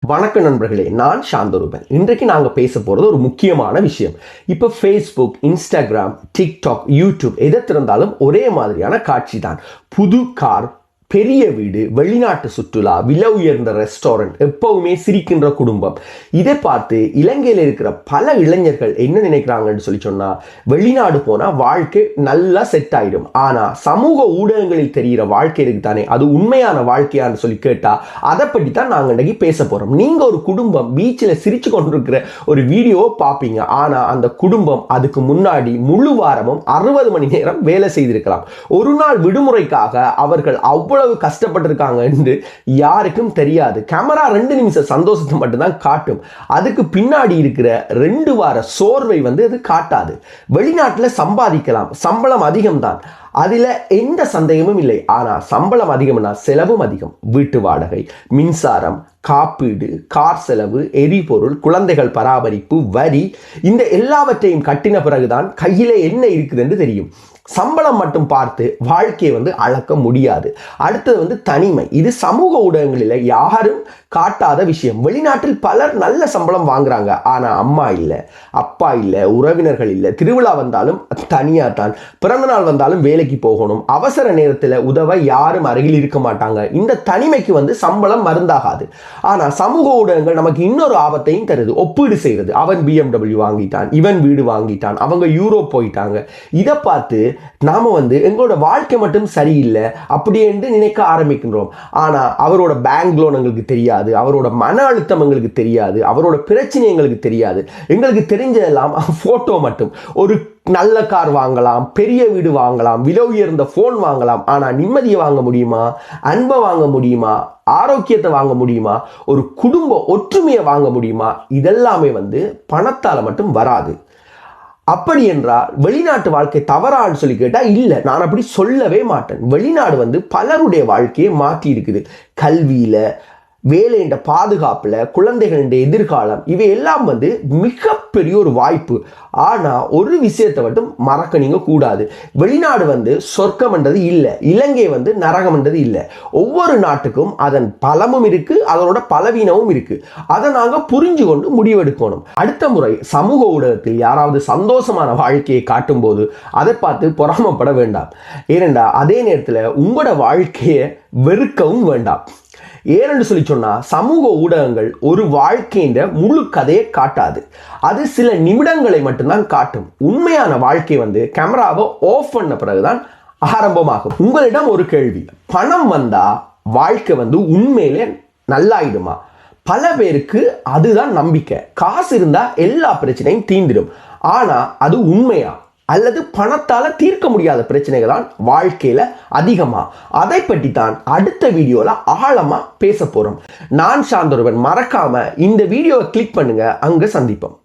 வணக்கம் நண்பர்களே, நான் சாந்தரூபன். இன்றைக்கு நாங்கள் பேச போகிறது ஒரு முக்கியமான விஷயம். இப்போ ஃபேஸ்புக், இன்ஸ்டாகிராம், டிக்டாக், யூடியூப் எதை திறந்தாலும் ஒரே மாதிரியான காட்சி தான். புது கார், பெரிய வீடு, வெளிநாட்டு சுற்றுலா, விலை உயர்ந்த ரெஸ்டாரண்ட், எப்பவுமே சிரிக்கின்ற குடும்பம். இதை பார்த்து இலங்கையில் இருக்கிற பல இளைஞர்கள் என்ன நினைக்கிறாங்கன்னு சொல்லி சொன்னால், வெளிநாடு போனால் வாழ்க்கை நல்லா செட் ஆகிடும். ஆனால் சமூக ஊடகங்களில் தெரிகிற வாழ்க்கை இருக்கு தானே, அது உண்மையான வாழ்க்கையான்னு சொல்லி கேட்டால் அதை பற்றி தான் நாங்கள் இன்றைக்கி பேச போகிறோம். நீங்கள் ஒரு குடும்பம் பீச்சில் சிரித்து கொண்டிருக்கிற ஒரு வீடியோவை பார்ப்பீங்க. ஆனால் அந்த குடும்பம் அதுக்கு முன்னாடி முழு வாரமும் 60 மணி நேரம் வேலை செய்திருக்கலாம். ஒரு நாள் விடுமுறைக்காக அவர்கள் அவ்வளவு கஷ்டப்பட்டிருக்காங்க என்று யாருக்கும் தெரியாது. கேமரா 2 நிமிஷம் சந்தோஷத்தை மட்டும்தான் காட்டும். அதுக்கு பின்னாடி இருக்கிற 2 வார சோர்வை அது காட்டாது. வெளிநாட்டில் சம்பாதிக்கலாம், சம்பளம் அதிகம்தான், அதில் எந்த சந்தேகமும் இல்லை. ஆனால் சம்பளம் அதிகம்னா செலவும் அதிகம். வீட்டு வாடகை, மின்சாரம், காப்பீடு, கார் செலவு, எரிபொருள், குழந்தைகள் பராமரிப்பு, வரி, இந்த எல்லாவற்றையும் கட்டின பிறகுதான் கையில் என்ன இருக்குது என்று தெரியும். சம்பளம் மட்டும் பார்த்து வாழ்க்கையை அளக்க முடியாது. அடுத்தது தனிமை. இது சமூக ஊடகங்களில் யாரும் காட்டாத விஷயம். வெளிநாட்டில் பலர் நல்ல சம்பளம் வாங்குறாங்க, ஆனால் அம்மா இல்லை, அப்பா இல்லை, உறவினர்கள் இல்லை. திருவிழா வந்தாலும் தனியாக தான், பிறந்த நாள் வந்தாலும் வேலைக்கு போகணும், அவசர நேரத்தில் உதவ யாரும் அருகில் இருக்க மாட்டாங்க. இந்த தனிமைக்கு சம்பளம் மருந்தாகாது. ஆனால் சமூக ஊடகங்கள் நமக்கு இன்னொரு ஆபத்தையும் தருது. ஒப்பீடு செய்கிறது. அவன் BMW வாங்கிட்டான், இவன் வீடு வாங்கிட்டான், அவங்க யூரோப் போயிட்டாங்க. இதை பார்த்து நாம எங்களோட வாழ்க்கை மட்டும் சரியில்லை அப்படி என்று நினைக்க ஆரம்பிக்கின்றோம். ஆனா அவரோட பேங்க் லோன் எங்களுக்கு தெரியாது, அவரோட மன அழுத்தம் எங்களுக்கு தெரியாது, அவரோட பிரச்சனை எங்களுக்கு தெரியாது. எங்களுக்கு தெரிஞ்சதெல்லாம் போட்டோ மட்டும். ஒரு நல்ல கார் வாங்கலாம், பெரிய வீடு வாங்கலாம், விலை உயர்ந்த போன் வாங்கலாம். ஆனா நிம்மதியை வாங்க முடியுமா? அன்பை வாங்க முடியுமா? ஆரோக்கியத்தை வாங்க முடியுமா? ஒரு குடும்ப ஒற்றுமையை வாங்க முடியுமா? இதெல்லாமே பணத்தால மட்டும் வராது. அப்படி என்றால் வெளிநாட்டு வாழ்க்கை தவறான்னு சொல்லி கேட்டால் இல்லை, நான் அப்படி சொல்லவே மாட்டேன். வெளிநாடு பலருடைய வாழ்க்கையை மாற்றி இருக்குது. கல்வியில், வேலைன்ற பாதுகாப்பில், குழந்தைகளின் எதிர்காலம், இவை எல்லாம் மிகப்பெரிய ஒரு வாய்ப்பு. ஆனால் ஒரு விஷயத்தை மட்டும் மறக்க நீங்கள் கூடாது. வெளிநாடு சொர்க்கம்ன்றது இல்லை, இலங்கை நரகம்ன்றது இல்லை. ஒவ்வொரு நாட்டுக்கும் அதன் பலமும் இருக்குது, அதனோட பலவீனமும் இருக்குது. அதை நாங்கள் புரிஞ்சு கொண்டு முடிவெடுக்கணும். அடுத்த முறை சமூக ஊடகத்தில் யாராவது சந்தோஷமான வாழ்க்கையை காட்டும்போது அதை பார்த்து பொறாமப்பட வேண்டாம். ஏனென்றா அதே நேரத்தில் உங்களோட வாழ்க்கையை வெறுக்கவும் வேண்டாம். ஏனென்று சொல்லி சொன்னால் சமூக ஊடகங்கள் ஒரு வாழ்க்கையின் முழு கதையை காட்டாது. அது சில நிமிடங்களை மட்டும்தான் காட்டும். உண்மையான வாழ்க்கை கேமராவை ஆஃப் பண்ண பிறகுதான் ஆரம்பமாகும். உங்களிடம் ஒரு கேள்வி, பணம் வந்தால் வாழ்க்கை உண்மையிலே நல்லாயிடுமா? பல பேருக்கு அதுதான் நம்பிக்கை. காசு இருந்தால் எல்லா பிரச்சனையும் தீர்ந்துடும். ஆனால் அது உண்மையா? அல்லது பணத்தால் தீர்க்க முடியாத பிரச்சனைகள் தான் வாழ்க்கையில் அதிகமாக? அதை பற்றி தான் அடுத்த வீடியோவில் ஆழமாக பேச போகிறோம். நான் சாந்தரூபன். மறக்காமல் இந்த வீடியோவை கிளிக் பண்ணுங்கள். அங்கே சந்திப்போம்.